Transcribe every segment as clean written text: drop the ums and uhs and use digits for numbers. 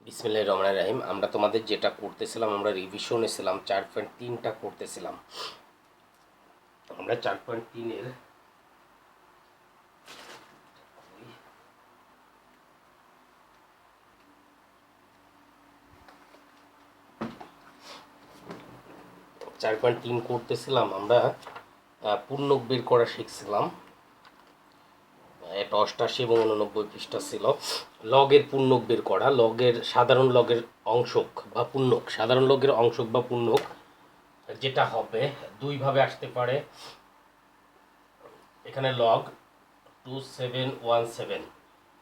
বিসমিল্লাহির রহমানির রহিম। আমরা তোমাদের যেটা করতেছিলাম, আমরা রিভিশনে ছিলাম 4.3টা করতেছিলাম। আমরা 4.3-এর 4.3 করতেছিলাম। আমরা পূর্ণক বের করা শিখছিলাম। এটা 88 এবং 89 পৃষ্ঠা ছিল। লগের পূর্ণক বের করা, লগের সাধারণ লগের অংশক বা পূর্ণক, সাধারণ লগের অংশক বা পূর্ণক যেটা হবে দুইভাবে আসতে পারে। এখানে লগ 2717,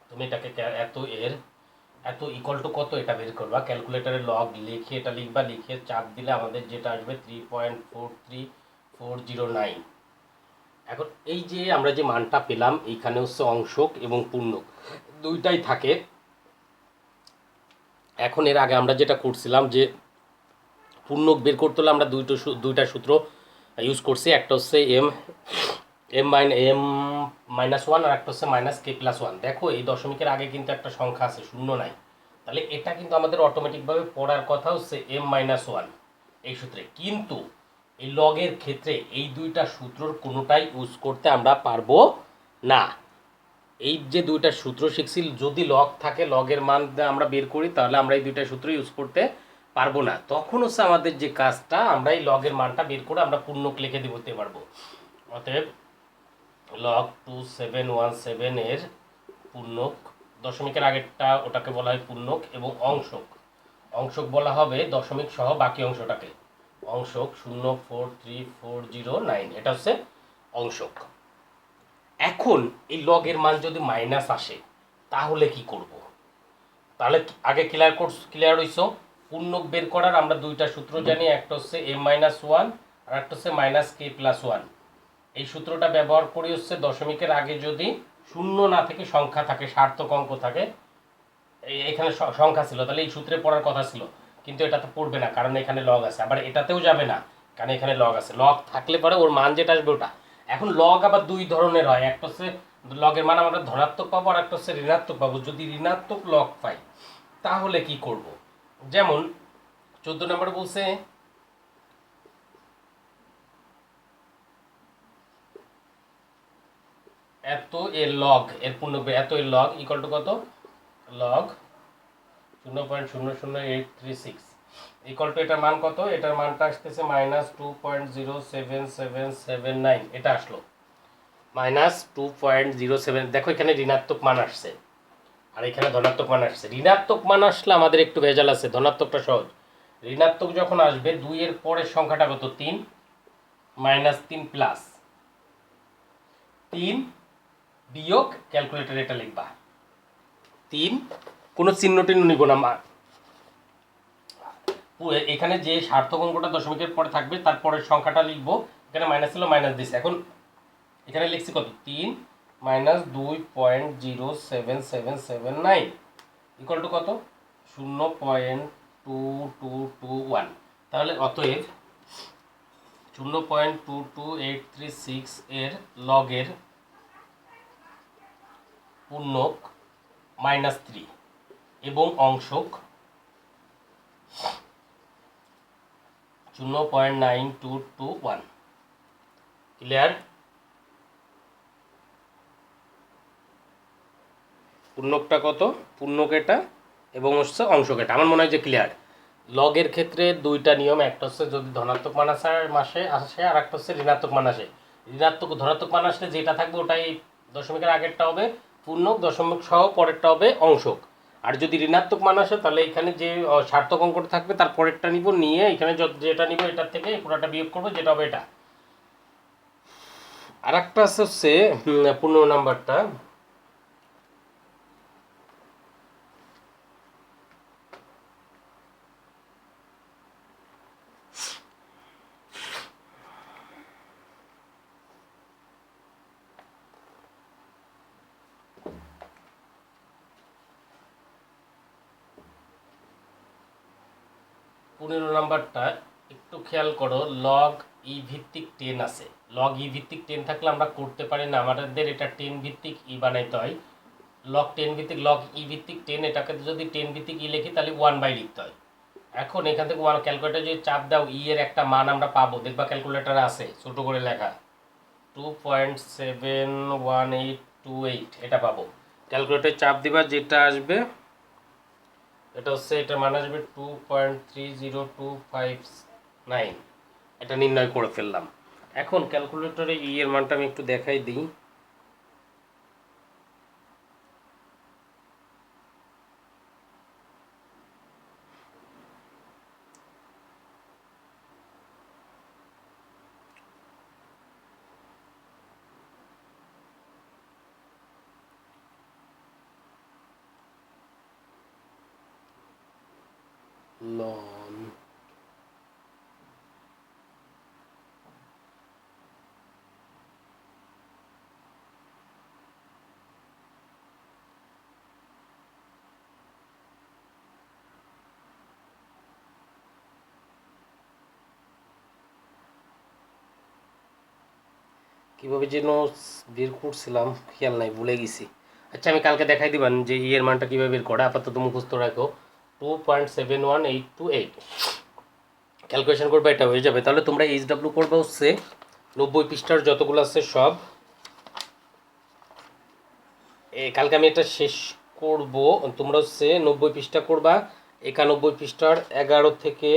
তুমি এটাকে এত ইকুয়াল টু কত এটা বের করবা। ক্যালকুলেটারে লগ লিখে এটা লিখবা, লিখে চাপ দিলে আমাদের যেটা আসবে 3.43409। এখন এই যে আমরা যে মানটা পেলাম, এইখানে হচ্ছে অংশক এবং পূর্ণক দুইটাই থাকে। এখন এর আগে আমরা যেটা করছিলাম যে পূর্ণক বের করতে হলে আমরা দুইটা সূত্র ইউজ করছি। একটা হচ্ছে এম মাইনাস ওয়ান, আর একটা হচ্ছে -k+1। দেখো এই দশমিকের আগে কিন্তু একটা সংখ্যা আছে, শূন্য নাই। তাহলে এটা কিন্তু আমাদের অটোমেটিকভাবে পড়ার কথা হচ্ছে m-1 এই সূত্রে। কিন্তু এই লগের ক্ষেত্রে এই দুইটা সূত্রর কোনোটাই ইউজ করতে আমরা পারবো না। এই যে দুইটা সূত্র শিখছি, যদি লগ থাকে, লগের মান আমরা বের করি, তাহলে আমরা এই দুইটা সূত্র ইউজ করতে পারবো না। তখন হচ্ছে আমাদের যে কাজটা, আমরা এই লগের মানটা বের করে আমরা পূর্ণক লিখে দিতে পারবো। অতএব লগ 2717 এর পূর্ণক, দশমিকের আগেরটা ওটাকে বলা হয় পূর্ণক, এবং অংশক অংশক বলা হবে দশমিক সহ বাকি অংশটাকে। অংশক 043409, এটা হচ্ছে অংশক। এখন এই লগের মান যদি মাইনাস আসে তাহলে কি করব? তাহলে আগে ক্লিয়ার হইছো। পূর্ণক বের করার আমরা দুইটা সূত্র জানি, একটা হচ্ছে m-1 আর একটা হচ্ছে -k+1। এই সূত্রটা ব্যবহার করি হচ্ছে দশমিকের আগে যদি শূন্য না থেকে সংখ্যা থাকে, সার্থক অঙ্ক থাকে। এখানে সংখ্যা ছিল, তাহলে এই সূত্রে পড়ার কথা ছিল, কিন্তু এটা তো পড়বে না কারণ এখানে লগ আছে। আবার এটাতেও যাবে না কারণ এখানে লগ আছে। লগ থাকলে পরে ওর মান যেটা আসবে ওটা। এখন লগ আবার দুই ধরনের হয়, একটা হচ্ছে লগের মান আমরা ধনাত্মক পাবো, আর একটা হচ্ছে ঋণাত্মক পাবো। যদি ঋণাত্মক লগ পাই তাহলে কি করব? যেমন 14 নম্বরে বলছে এত এর লগ, এর পূর্ণক এত এর লগ ইকুয়াল টু কত? লগ 0.00836 ইকুয়াল টু এটার মান কত? এটার মানটা আসতেছে -2.07779। এটা আসলো -2.07। দেখো এখানে ঋণাত্মক মান আসছে আর এখানে ধনাত্মক মান আসছে। ঋণাত্মক মান আসলে আমাদের একটু ভেজাল আছে, ধনাত্মকটা সহজ। ঋণাত্মক যখন আসবে, 2 এর পরের সংখ্যাটা কত? 3, -3 প্লাস 3 বিয়োগ, ক্যালকুলেটরে এটা লিখবা 3, কোনো চিহ্ন টিহ্ন নিব না। এখানে যে সার্থক অঙ্কটা দশমিকের পরে থাকবে তার পরের সংখ্যাটা লিখবো। এখানে মাইনাস ছিল, মাইনাস দিছে। এখন এখানে লিখছি কত? 3 -2.07779 ইকুয়াল টু কত? 0.2221। তাহলে অতএব 0.22836 এর লগের পূর্ণক -3 এবং অংশক 0.9221। ক্লিয়ার? পূর্ণকটা কত? পূর্ণক এটা এবং হচ্ছে অংশক এটা। আমার মনে হয় যে ক্লিয়ার। লগের ক্ষেত্রে দুইটা নিয়ম, একটা হচ্ছে যদি ধনাত্মক মান আসে, আর একটা হচ্ছে ঋণাত্মক মান আসে। ধনাত্মক মান আসলে যেটা থাকবে ওটাই দশমিকের আগেরটা হবে পূর্ণক, দশমিক সহ পরেরটা হবে অংশক। আর যদি ঋণাত্মক মান আসে তাহলে এখানে যে সার্থক অঙ্কটা থাকবে তার পরেরটা নিব, নিয়ে এখানে যেটা নিব এটার থেকে পুরোটা বিয়োগ করবো, যেটা হবে এটা। আর একটা হচ্ছে 15 নাম্বারটা। পনেরো নাম্বারটা একটু খেয়াল করো। লগ ই ভিত্তিক 10 আছে। লগ ই ভিত্তিক 10 থাকলে আমরা করতে পারি না, আমাদের এটা 10 ভিত্তিক ই বানাইতে হয়। লগ 10 ভিত্তিক লগ ই ভিত্তিক 10, এটাকে যদি 10 ভিত্তিক ই লিখি তাহলে 1 লিখতে হয়। এখন এখান থেকে 1 ক্যালকুলেটর যদি চাপ দাও ই এর একটা মান আমরা পাবো, দেখবা ক্যালকুলেটারে আছে ছোট করে লেখা 2.71828, এটা পাবো। ক্যালকুলেটরে চাপ দিবা, যেটা আসবে এটা হচ্ছে, এটা মান আসবে 2.30259, এটা নির্ণয় করে ফেললাম। এখন ক্যালকুলেটরে ই এর মানটা আমি একটু দেখাই দিই। লন কীভাবে যেন বের করছিলাম খেয়াল নাই, ভুলে গেছি। আচ্ছা আমি কালকে দেখাই দিবান যে ই এর মানটা কীভাবে বের করে, আপাতত মুখস্থ রাখো 2.71828। ক্যালকুলেশন করবে, এটা হয়ে যাবে। তাহলে তোমরা এইচডাব্লিউ করবে হচ্ছে 90 পৃষ্ঠার যতগুলো আছে সব। কালকে আমি এটা শেষ করব, তোমরা হচ্ছে 90 পৃষ্ঠা করবা। 91 পৃষ্ঠার 11 থেকে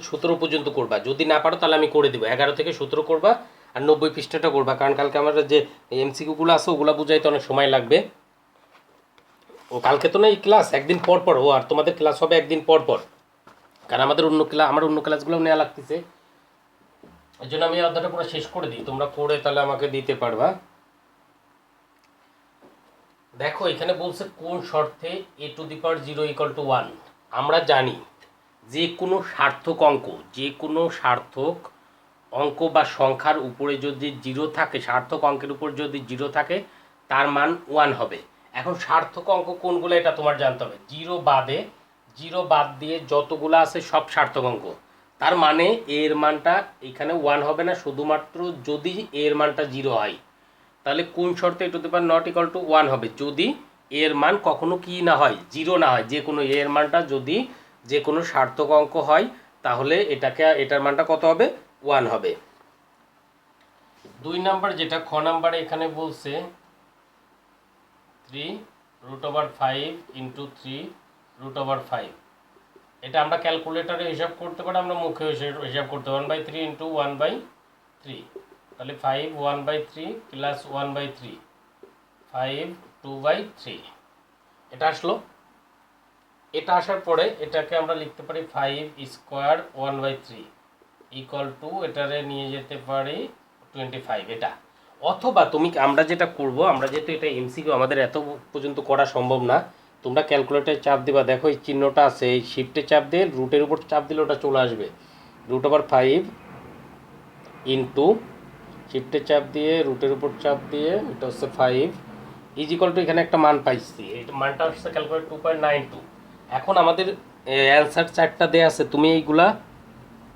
17 পর্যন্ত করবা। যদি না পারো তাহলে আমি করে দেবো। 11 থেকে 17 করবা আর 90 পৃষ্ঠাটা করবা, কারণ কালকে আমার যে এমসিকিউগুলো আছে ওগুলো বুঝাইতে অনেক সময় লাগবে। ও কালকে তো না এই ক্লাস, একদিন পর পর। ও আর তোমাদের ক্লাস হবে একদিন পর পর, কারণ আমার অন্য ক্লাসগুলো নেওয়া লাগতেছে। এই জন্য আমি অধ্যায়টা পুরো শেষ করে দিই, তোমরা পড়ে তাহলে আমাকে দিতে পারবা। দেখো এখানে বলছে কোন শর্তে a⁻0 = 1। আমরা জানি যে কোনো সার্থক অঙ্ক বা সংখ্যার উপরে যদি 0 থাকে, সার্থক অঙ্কের উপর যদি 0 থাকে তার মান 1 হবে। এখন সার্থক অঙ্ক কোনগুলো এটা তোমার জানতে হবে। 0 বাদ দিয়ে যতগুলো আছে সব সার্থক অঙ্ক। তার মানে এর মানটা এখানে 1 হবে না, শুধুমাত্র যদি এর মানটা 0 হয়। তাহলে কোন শর্তে a⁻0 = 1 হবে? যদি এর মান কখনো কি না হয়, 0 না হয়। যে কোনো এর মানটা যদি যে কোনো সার্থক অঙ্ক হয় তাহলে এটার মানটা কত হবে? 1 হবে। 2 নাম্বার যেটা খ নাম্বারে এখানে বলছে 3√5 × 3√5। এটা আমরা ক্যালকুলেটরে হিসাব করতে পারি, আমরা মুখে হিসাব করতে পারি। 1/3 × 1/3, তাহলে 5 1/3 প্লাস 1/3, 5 2/3, এটা আসলো। এটা আসার পরে এটাকে আমরা লিখতে পারি 5² 1/3 = এটারে নিয়ে যেতে পারি 25, এটা। অথবা আমরা যেটা করব, আমরা যেহেতু এটা এমসিকিউ আমাদের এত পর্যন্ত করা সম্ভব না, তোমরা ক্যালকুলেটরে চাপ দিবা। দেখো এই চিহ্নটা আছে, এই শিফটে চাপ দিয়ে রুটের উপর চাপ দিলে ওটা চলে আসবে। √5 ইন্টু শিফটে চাপ দিয়ে রুটের উপর চাপ দিয়ে এটা হচ্ছে 5 = এখানে একটা মান পাইছি, এই মানটা হচ্ছে ক্যালকুলেট 2.92। এখন আমাদের অ্যান্সার 4টা দেয়া আছে, তুমি এইগুলা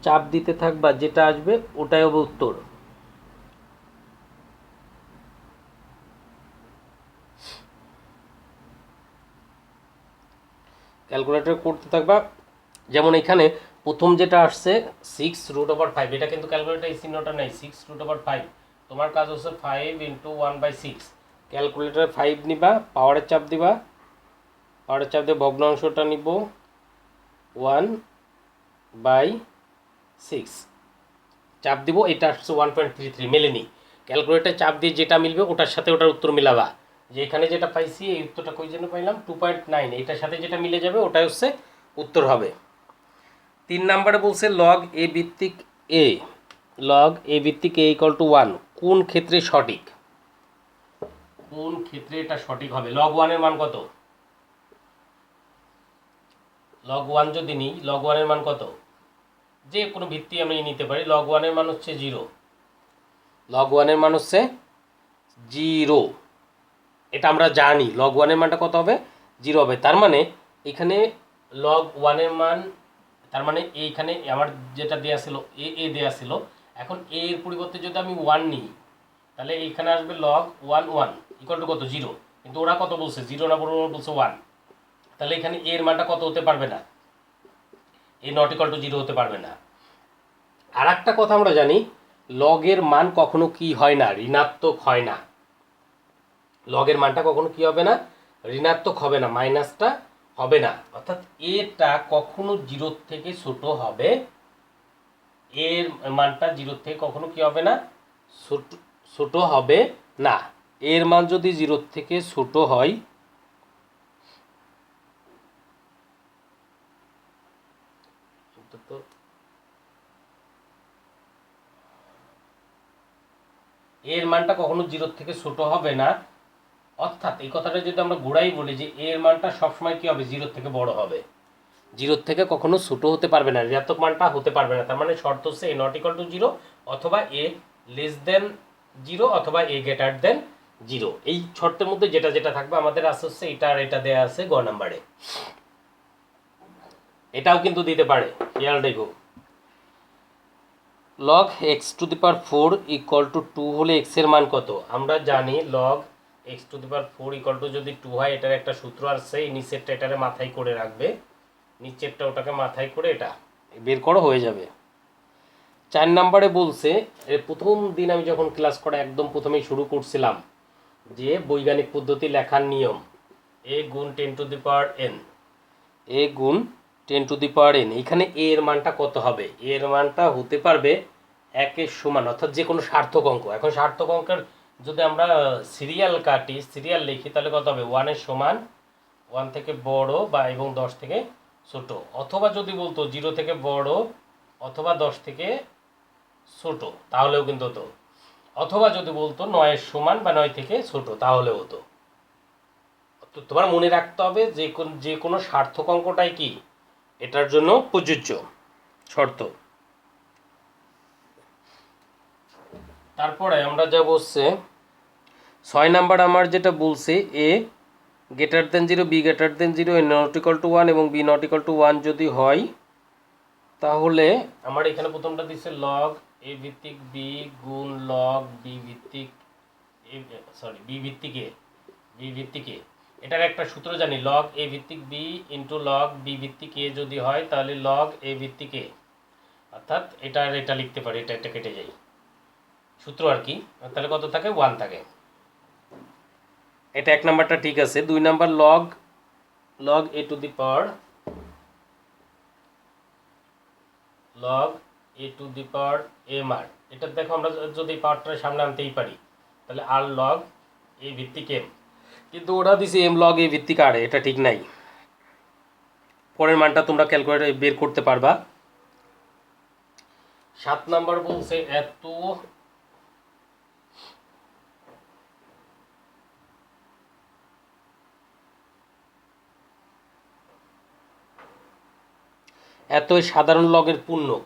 চাপ দিতে থাকবা, যেটা আসবে ওটাই হবে উত্তর। ক্যালকুলেটর করতে থাকবা। যেমন এখানে প্রথম যেটা আসছে 6√5, এটা কিন্তু ক্যালকুলেটর এই চিহ্নটা নেই। 6√5, তোমার কাজ হচ্ছে 5 × 1/6। ক্যালকুলেটরে 5 নিবা, পাওয়ারের চাপ দিবা, পাওয়ারের চাপ দিয়ে ভগ্নাংশটা নিব 1/6, চাপ দিব। এটা আসছে 1.33, মেলেনি। ক্যালকুলেটরে চাপ দিয়ে যেটা মিলবে ওটার সাথে ওটার উত্তর মিলাবা। যে এখানে যেটা পাইছি এই উত্তরটা কই জন্য পাইলাম 2.9, এটার সাথে যেটা মিলে যাবে ওটাই হচ্ছে উত্তর হবে। 3 নম্বরে বলছে লগ এ ভিত্তিক এ = 1 কোন ক্ষেত্রে সঠিক? কোন ক্ষেত্রে এটা সঠিক হবে? log 1 এর মান কত? log 1 যদি নিই, log 1 এর মান কত? যে কোনো ভিত্তি আমি নিতে পারি। log 1 এর মান হচ্ছে 0। log 1 এর মান হচ্ছে 0, এটা আমরা জানি। log 1 এর মানটা কত হবে? 0 হবে। তার মানে এখানে log 1 এর মান, তার মানে এইখানে আমার যেটা দেয়া ছিল এ দেয়া ছিল, এখন এর পরিবর্তে যদি আমি 1 নিই তাহলে এখানে আসবে লগ 1 1 ইকুয়াল টু কত 0, কিন্তু ওরা কত বলছে 0 না বলছে 1, তাহলে এখানে এর মানটা কত হতে পারবে না, এ নট ইকুয়াল টু 0 হতে পারবে না। আর একটা কথা আমরা জানি লগের মান কখনো কি হয় না, ঋণাত্মক হয় না। লগের মানটা কখনো কি হবে না, ঋণাত্মক হবে না, মাইনাসটা হবে না, অর্থাৎ এটা কখনো 0 থেকে ছোট হবে, এর মানটা 0 থেকে কখনো কি হবে না, ছোট হবে না। এর মান যদি 0 থেকে ছোট হয় তো এর মানটা কখনো 0 থেকে ছোট হবে না, অর্থাৎ এই কথাটা যদি আমরা ঘোরাই বলি যে এর মানটা সবসময় কি হবে 0 থেকে বড় হবে, 0 থেকে কখনো ছোট হতে পারবে না, ঋণাত্মক মানটা হতে পারবে না। তার মানে শর্ত হচ্ছে এ নট ইকুয়াল টু 0 অথবা এ লেস দেন 0 অথবা এ গ্রেটার দেন 0। এই শর্তের মধ্যে যেটা যেটা থাকবে আমাদের আছে হচ্ছে এটা আর এটা দেয়া আছে গ নাম্বারে। এটাও কিন্তু দিতে পারে, খেয়াল রেখো। Log x two the power 4 equal to 2 হলে এক্স এর মান কত? আমরা জানি log x two the power 4 equal to যদি 2 হয়, এটার একটা সূত্র আছে, এই নিচেরটা এটারে মাথায় করে রাখবে, নিচেরটা ওটাকে মাথায় করে এটা বের করো, হয়ে যাবে। 4 নম্বরে বলছে, প্রথম দিন আমি যখন ক্লাস করা একদম প্রথমেই শুরু করছিলাম যে বৈজ্ঞানিক পদ্ধতি লেখার নিয়ম, এ গুণ 10 টু দি পাওয়ার এন, এ গুণ 10 টু দি পাওয়ার এন, এখানে এ এর মানটা কত হবে? এর মানটা হতে পারবে 1 এর সমান, অর্থাৎ যে কোনো সার্থক অঙ্ক। এখন সার্থক অঙ্কের যদি আমরা সিরিয়াল কাটি, সিরিয়াল লিখি, তাহলে কত হবে? 1 এর সমান 1 থেকে বড় বা এবং 10 থেকে ছোট, অথবা যদি বলতো 0 থেকে বড় অথবা 10 থেকে ছোট তাহলেও কিন্তু হতো, অথবা যদি বলতো 9 এর সমান বা 9 থেকে ছোট তাহলেও হতো। তো তোমার মনে রাখতে হবে যে কোনো সার্থক অঙ্কটাই কি এটার জন্য প্রযোজ্য শর্ত। তারপরে আমরা যা বলছে 6 নাম্বার আমার যেটা বলছে A greater than 0 B greater than 0 A not equal to 1 এবং বি নট ইকুয়াল টু 1 যদি হয়, তাহলে আমার এখানে প্রথমটা দিচ্ছে লগ এ ভিত্তিক বি গুণ লগ বি ভিত্তিক বি ভিত্তিক এ, বি ভিত্তিক এ। এটার একটা সূত্র জানি, লগ এ ভিত্তিক বি ইন্টু লগ বি ভিত্তিক এ যদি হয় তাহলে লগ এ ভিত্তিক এ, অর্থাৎ এটা আর এটা লিখতে পারি, এটা এটা কেটে যায় সূত্র আর কি, তাহলে কত থাকে? 1 থাকে। এটা 1 নাম্বারটা ঠিক আছে। 2 number log log A to the power log A to the power M R, এটা দেখো আমরা যদি পাওয়ারটার সামনে আনতেই পারি তাহলে আর লগ এ ভিত্তিক এম, কিন্তু ওরা দিছে এম লগ এ ভিত্তিক আর, এটা ঠিক নাই। পরের মানটা তোমরা ক্যালকুলেটর বের করতে পারবা। 7 নাম্বার বলছে এতই সাধারণ লগের পূর্ণক,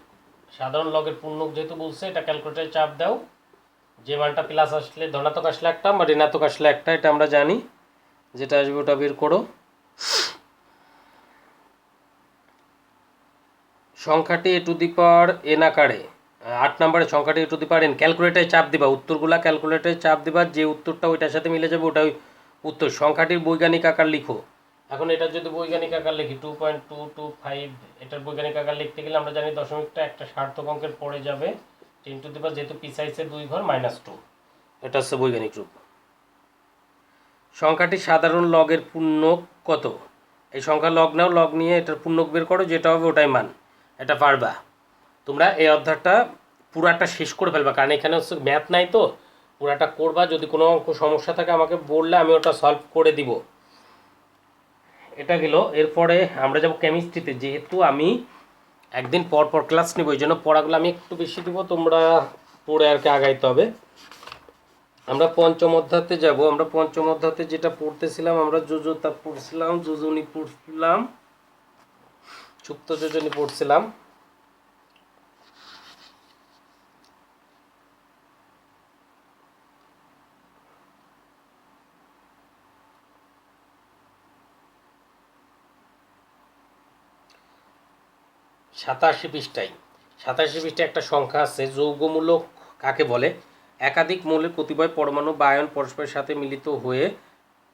সাধারণ লগের পূর্ণক যেহেতু বলছে, এটা ক্যালকুলেটরে চাপ দাও, যে মানটা প্লাস আসলে ধনাত্মক আসলে একটা বা ঋণাত্মক আসলে একটা, এটা আমরা জানি, যেটা আসবে ওটা বের করো। সংখ্যাটি এ টু দি পাওয়ার এন আকারে, 8 নম্বরে সংখ্যাটি এ টু দি পাওয়ার এন, ক্যালকুলেটরে চাপ দিবা, উত্তরগুলা ক্যালকুলেটরে চাপ দিবা, যে উত্তরটা ওইটার সাথে মিলে যাবে ওটাই উত্তর। সংখ্যাটির বৈজ্ঞানিক আকার লিখো। এখন এটা যদি বৈজ্ঞানিক আকার লিখি 2.225, এটার বৈজ্ঞানিক আকার লিখতে গেলে আমরা জানি দশমিকটা একটা সার্থক অঙ্কের পরে যাবে, 10 টু দি পাওয়ার যেহেতু পিছাইছে 2 ঘর -2, এটা হচ্ছে বৈজ্ঞানিক রূপ। সংখ্যাটি সাধারণ লগের পূর্ণক কত? এই সংখ্যা লগ নাও, লগ নিয়ে এটার পূর্ণক বের করো, যেটা হবে ওটাই মান, এটা পারবা তোমরা। এই অধ্যায়টা পুরাটা শেষ করে ফেলবা, কারণ এখানে হচ্ছে ম্যাথ নাই, তো পুরাটা করবা। যদি কোনো অঙ্ক সমস্যা থাকে আমাকে বললে আমি ওটা সলভ করে দিব। এটা গেল। এরপরে আমরা যাব কেমিস্ট্রিতে, যেহেতু আমি একদিন পর পর ক্লাস নেব, এই জন্য পড়াগুলো আমি একটু বেশি দিব, তোমরা পড়ে আর কি আগাইতে হবে। আমরা পঞ্চম অধ্যায়তে যাব। আমরা পঞ্চম অধ্যায়তে যেটা পড়তেছিলাম, আমরা যোজতা পড়ছিলাম, যোজনী পড়ছিলাম, সুপ্ত যোজনী পড়ছিলাম। সাতাশি পৃষ্ঠায় 87 পৃষ্ঠে একটা সংখ্যা আছে, যৌগমূলক কাকে বলে? একাধিক মৌলের কতিপয় পরমাণু বা আয়ন পরস্পরের সাথে মিলিত হয়ে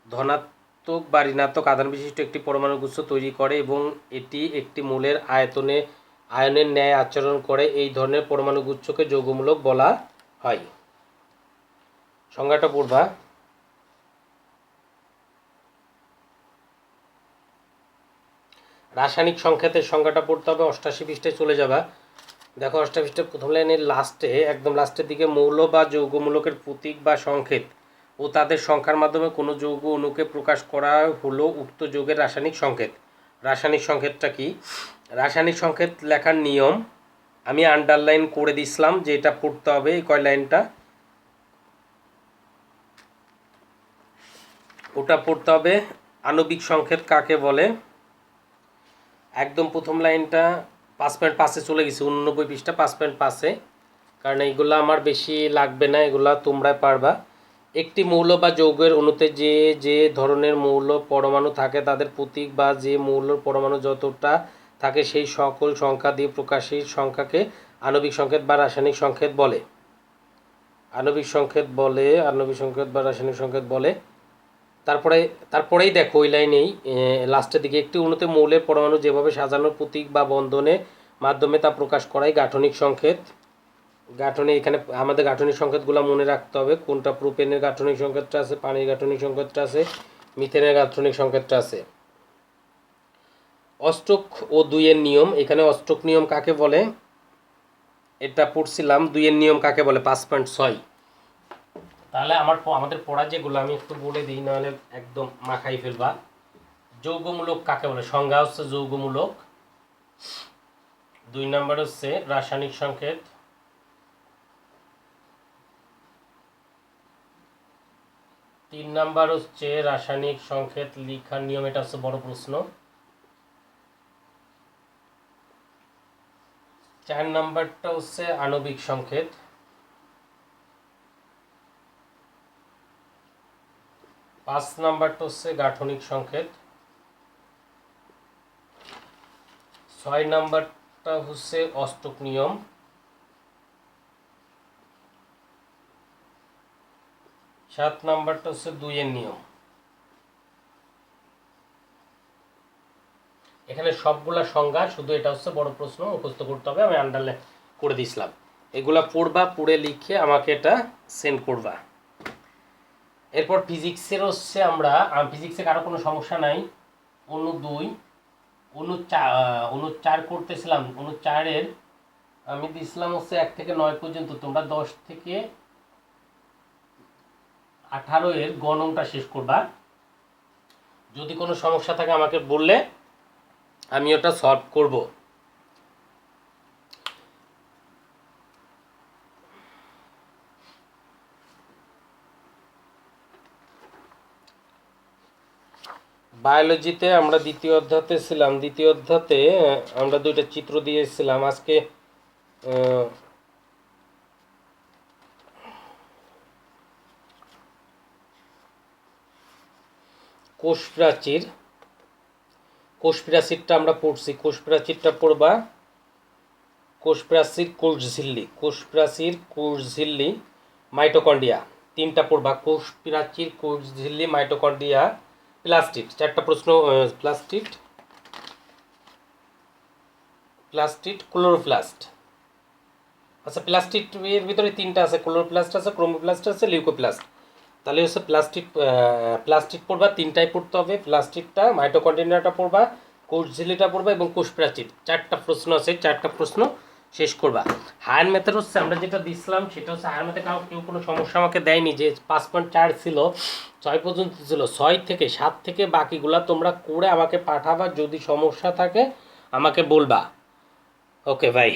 ধনাত্মক বা ঋণাত্মক আধান বিশিষ্ট একটি পরমাণু গুচ্ছ তৈরি করে এবং এটি একটি মৌলের আয়নের ন্যায় আচরণ করে। এই ধরনের পরমাণু গুচ্ছকে যৌগমূলক বলা হয়। সংজ্ঞাটা পড়বা। রাসায়নিক সংকেতের সংজ্ঞাটা পড়তে হবে। 88 পৃষ্ঠায় চলে যাবা। দেখো 88 পৃষ্ঠার প্রথম লাইনের লাস্টে, একদম লাস্টের দিকে, মৌল বা যৌগমূলকের প্রতীক বা সংকেত ও তাদের সংখ্যার মাধ্যমে কোনো যৌগ অণুকে প্রকাশ করা হলো উক্ত যৌগের রাসায়নিক সংকেত। রাসায়নিক সংকেতটা কি? রাসায়নিক সংকেত লেখার নিয়ম আমি আন্ডারলাইন করে দিছিলাম যে এটা পড়তে হবে, এই কয় লাইনটা ওটা পড়তে হবে। আণবিক সংকেত কাকে বলে? একদম প্রথম লাইনটা 5.5-এ চলে গেছে, 89 পৃষ্ঠা 5.5-এ, কারণ এইগুলো আমার বেশি লাগবে না, এগুলা তোমরা পারবা। একটি মৌল বা যৌগের অণুতে যে যে ধরনের মৌল পরমাণু থাকে তাদের প্রতীক বা যে মৌলের পরমাণু যতটা থাকে সেই সকল সংখ্যা দিয়ে প্রকাশের সংখ্যাকে আণবিক সংকেত বা রাসায়নিক সংকেত বলে। আণবিক সংকেত বা রাসায়নিক সংকেত বলে। তারপরেই দেখো ওই লাইনেই লাস্টের দিকে, একটি অণুতে মৌলের পরমাণু যেভাবে সাজানোর প্রতীক বা বন্ধনের মাধ্যমে তা প্রকাশ করাই গাঠনিক সংকেত। এখানে আমাদের গাঠনিক সংকেতগুলো মনে রাখতে হবে। কোনটা? প্রোপেনের গাঠনিক সংকেতটা আছে, পানির গাঠনিক সংকেতটা আছে, মিথেনের গাঠনিক সংকেতটা আছে। অষ্টক ও 2-এর নিয়ম। এখানে অষ্টক নিয়ম কাকে বলে এটা পড়ছিলাম। 2-এর নিয়ম কাকে বলে? 5.6। তাহলে আমাদের পড়া যেগুলো আমি একটু বলে দিই, নাহলে একদম মাখাই ফেলবা। যৌগমূলক কাকে বলে? সংজ্ঞা হচ্ছে যৌগমূলক। 2 নম্বর হচ্ছে রাসায়নিক সংকেত। 3 নাম্বার হচ্ছে রাসায়নিক সংকেত লেখার নিয়ম, এটা হচ্ছে বড় প্রশ্ন। 4 নাম্বারটা হচ্ছে আণবিক সংকেত। 5 নাম্বারটা হচ্ছে গাঠনিক সংকেত। 6 নাম্বারটা হচ্ছে অষ্টক নিয়ম। 7 নাম্বারটা হচ্ছে 2-এর নিয়ম। এখানে সবগুলা সংজ্ঞা, শুধু এটা হচ্ছে বড় প্রশ্ন, মুখস্থ করতে হবে। আমি আন্ডারলাইন করে দিছিলাম। এগুলা পড়বা, পড়ে লিখে আমাকে এটা সেন্ড করবা। এরপর ফিজিক্সের হচ্ছে ফিজিক্সে কারো কোনো সমস্যা নাই। অণু 2, অণু 4 করতেছিলাম। অণু 4-এর আমি দিছিলাম হচ্ছে 1 থেকে 9 পর্যন্ত। তোমরা 10 থেকে 18-এর গণনটা শেষ করবা। যদি কোনো সমস্যা থাকে আমাকে বললে আমি ওটা সলভ করব। বায়োলজিতে আমরা দ্বিতীয় অধ্যায়তে ছিলাম। দ্বিতীয় অধ্যায়তে আমরা 2টা চিত্র দিয়েছিলাম। আজকে কোষ প্রাচীরটা আমরা পড়ছি। কোষ প্রাচীরটা পড়বা। কোষ প্রাচীর, কোষ ঝিল্লি, মাইটোকন্ড্রিয়া, 3টা পড়বা। কোষ প্রাচীর, কোষ ঝিল্লি, মাইটোকন্ড্রিয়া, প্লাস্টিড। 4টা প্রশ্ন। Plastid, chloroplast. আচ্ছা, প্লাস্টিড এর ভিতরে 3টা আছে, ক্লোরোপ্লাস্ট আছে, ক্রোমোপ্লাস্ট আছে, লিউকোপ্লাস্ট। তাহলে হচ্ছে প্লাস্টিড পড়বা। 3টাই পড়তে হবে। প্লাস্টিডটা, মাইটোকন্ড্রিয়াটা পড়বা, কোষ ঝিল্লিটা পড়বা এবং কোষ প্রাচীর। 4টা প্রশ্ন আছে, 4টা প্রশ্ন শেষ করবা। হায়ার ম্যাথের হচ্ছে আমরা যেটা দিছিলাম সেটা হচ্ছে, হায়ার ম্যাথে কেউ কোনো সমস্যা আমাকে দেয়নি। যে 5.4 ছিল, 6 পর্যন্ত ছিল, 6 থেকে 7 থেকে বাকিগুলা তোমরা করে আমাকে পাঠাবা। যদি সমস্যা থাকে আমাকে বলবা। ওকে ভাই।